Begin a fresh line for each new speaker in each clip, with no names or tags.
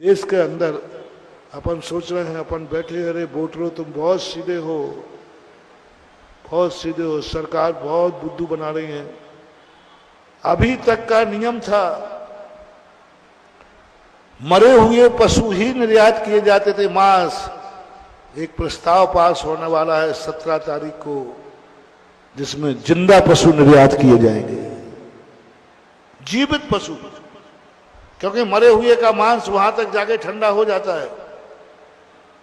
देश के अंदर अपन सोच रहे हैं, अपन बैठे, अरे वोटरों तुम बहुत सीधे हो, बहुत सीधे हो, सरकार बहुत बुद्धू बना रही है। अभी तक का नियम था मरे हुए पशु ही निर्यात किए जाते थे, मांस। एक प्रस्ताव पास होने वाला है 17 तारीख को, जिसमें जिंदा पशु निर्यात किए जाएंगे, जीवित पशु, क्योंकि मरे हुए का मांस वहां तक जाके ठंडा हो जाता है।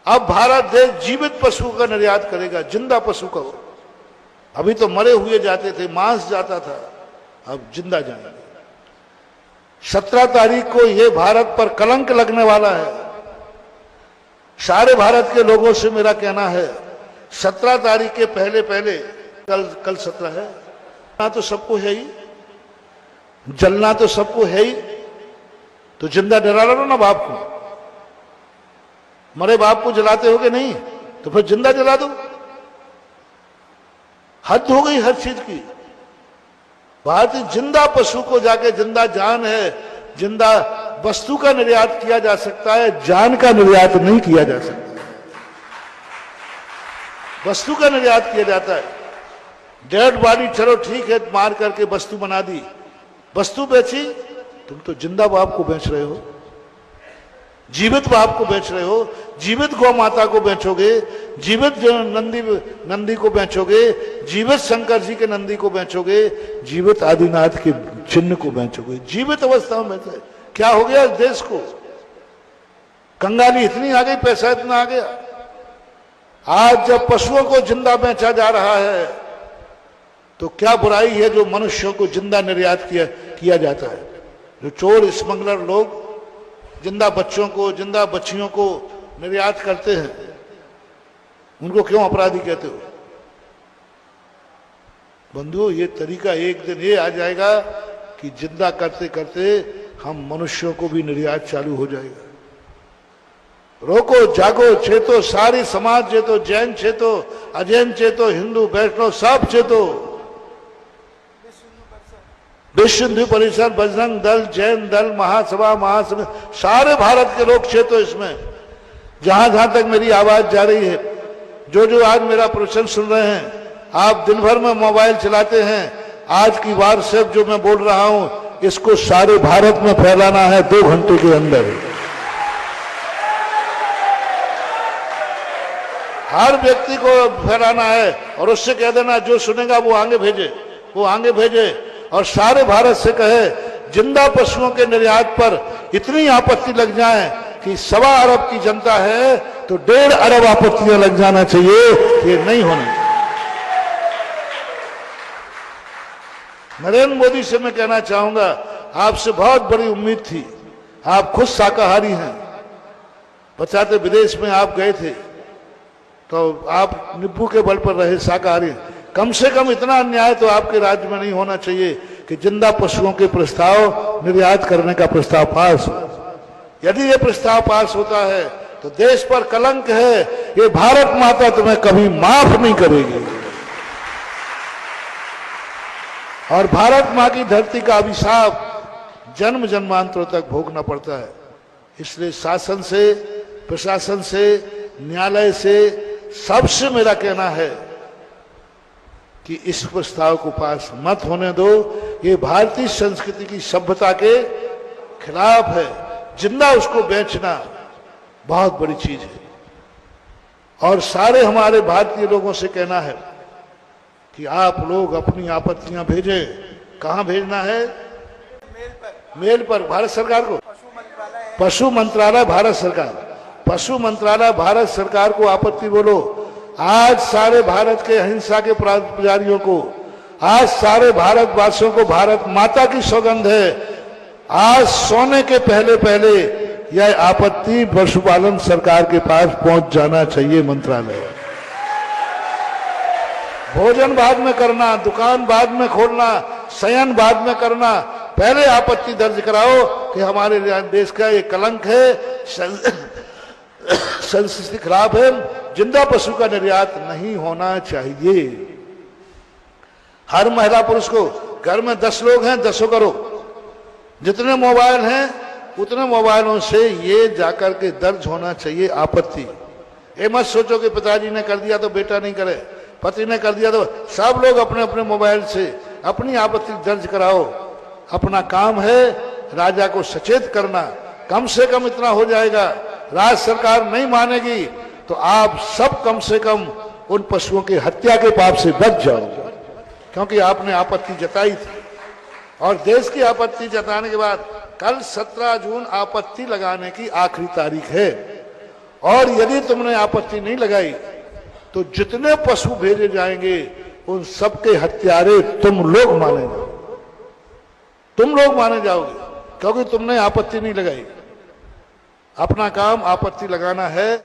अब भारत देश जीवित पशु का निर्यात करेगा, जिंदा पशु का। अभी तो मरे हुए जाते थे, मांस जाता था, अब जिंदा जाएंगे। 17 तारीख को यह भारत पर कलंक लगने वाला है। सारे भारत के लोगों से मेरा कहना है, 17 तारीख के पहले पहले, कल 17 है ना, तो सबको है ही, जलना तो सबको है ही, तो जिंदा डरा लो ना बाप को। मरे बाप को जलाते हो कि नहीं, तो फिर जिंदा जला दो। हद हो गई हर चीज की। भारतीय जिंदा पशु को जाके, जिंदा जान है, जिंदा वस्तु का निर्यात किया जा सकता है, जान का निर्यात नहीं किया जा सकता। वस्तु का निर्यात किया जाता है। डेड बॉडी चलो ठीक है, मार करके वस्तु बना दी, वस्तु बेची, तुम तो जिंदा बाप को बेच रहे हो, जीवित बाप को बेच रहे हो, जीवित गौ माता को बेचोगे, जीवित नंदी को बेचोगे, जीवित शंकर जी के नंदी को बेचोगे, जीवित आदिनाथ के चिन्ह को बेचोगे, जीवित अवस्था में बेचे। क्या हो गया इस देश को? कंगाली इतनी आ गई, पैसा इतना आ गया। आज जब पशुओं को जिंदा बेचा जा रहा है, तो क्या बुराई है जो मनुष्यों को जिंदा निर्यात किया जाता है? जो चोर स्मगलर लोग जिंदा बच्चों को, जिंदा बच्चियों को निर्यात करते हैं, उनको क्यों अपराधी कहते हो? बंधु, ये तरीका एक दिन ये आ जाएगा कि जिंदा करते करते हम मनुष्यों को भी निर्यात चालू हो जाएगा। रोको, जागो, चेतो, सारी समाज चेतो, जैन चेतो, अजैन चेतो, हिंदू वैष्णव सब चेतो, विश्व हिंदू परिषद, बजरंग दल, जैन दल, महासभा, महासभा, सारे भारत के लोग चेतो इसमें। जहां जहां तक मेरी आवाज जा रही है, जो आज मेरा प्रवचन सुन रहे हैं, आप दिन भर में मोबाइल चलाते हैं, आज की व्हाट्सएप जो मैं बोल रहा हूं, इसको सारे भारत में फैलाना है 2 घंटे के अंदर। हर व्यक्ति को फैलाना है और उससे कह देना जो सुनेगा वो आगे भेजे, वो आगे भेजे, और सारे भारत से कहे जिंदा पशुओं के निर्यात पर इतनी आपत्ति लग जाए कि 1.25 अरब की जनता है तो 1.5 अरब आपत्तियां लग जाना चाहिए। ये नहीं होने। नरेंद्र मोदी से मैं कहना चाहूंगा, आपसे बहुत बड़ी उम्मीद थी। आप खुद शाकाहारी हैं, बचाते विदेश में आप गए थे, तो आप नींबू के बल पर रहे शाकाहारी। कम से कम इतना अन्याय तो आपके राज्य में नहीं होना चाहिए कि जिंदा पशुओं के प्रस्ताव निर्यात करने का प्रस्ताव पास हो। यदि ये प्रस्ताव पास होता है तो देश पर कलंक है, ये भारत माता तुम्हें कभी माफ नहीं करेगी, और भारत मां की धरती का अभिशाप जन्म जन्मांतरों तक भोगना पड़ता है। इसलिए शासन से, प्रशासन से, न्यायालय से, सबसे मेरा कहना है कि इस प्रस्ताव को पास मत होने दो। ये भारतीय संस्कृति की सभ्यता के खिलाफ है। जिंदा उसको बेचना बहुत बड़ी चीज है। और सारे हमारे भारतीय लोगों से कहना है कि आप लोग अपनी आपत्तियां भेजें। कहां भेजना है? मेल पर भारत सरकार को, पशु मंत्रालय भारत सरकार, पशु मंत्रालय भारत सरकार को आपत्ति बोलो। आज सारे भारत के अहिंसा के पुजारियों को, आज सारे भारतवासियों को भारत माता की सौगंध है, आज सोने के पहले पहले यह आपत्ति पशुपालन सरकार के पास पहुंच जाना चाहिए। मंत्रालय भोजन बाद में करना, दुकान बाद में खोलना, शयन बाद में करना, पहले आपत्ति दर्ज कराओ कि हमारे देश का ये कलंक है, संस्कृति खराब है, जिंदा पशु का निर्यात नहीं होना चाहिए। हर महिला पुरुष को, घर में 10 लोग हैं 10 करो, जितने मोबाइल हैं उतने मोबाइलों से ये जाकर के दर्ज होना चाहिए आपत्ति। ये मत सोचो कि पिताजी ने कर दिया तो बेटा नहीं करे, पति ने कर दिया तो सब लोग अपने अपने मोबाइल से अपनी आपत्ति दर्ज कराओ। अपना काम है राजा को सचेत करना, कम से कम इतना हो जाएगा। राज्य सरकार नहीं मानेगी तो आप सब कम से कम उन पशुओं की हत्या के पाप से बच जाओगे, क्योंकि आपने आपत्ति जताई थी। और देश की आपत्ति जताने के बाद कल 17 जून आपत्ति लगाने की आखिरी तारीख है। और यदि तुमने आपत्ति नहीं लगाई तो जितने पशु भेजे जाएंगे उन सबके हत्यारे तुम लोग माने जाओगे, तुम लोग माने जाओगे, क्योंकि तुमने आपत्ति नहीं लगाई। अपना काम आपत्ति लगाना है।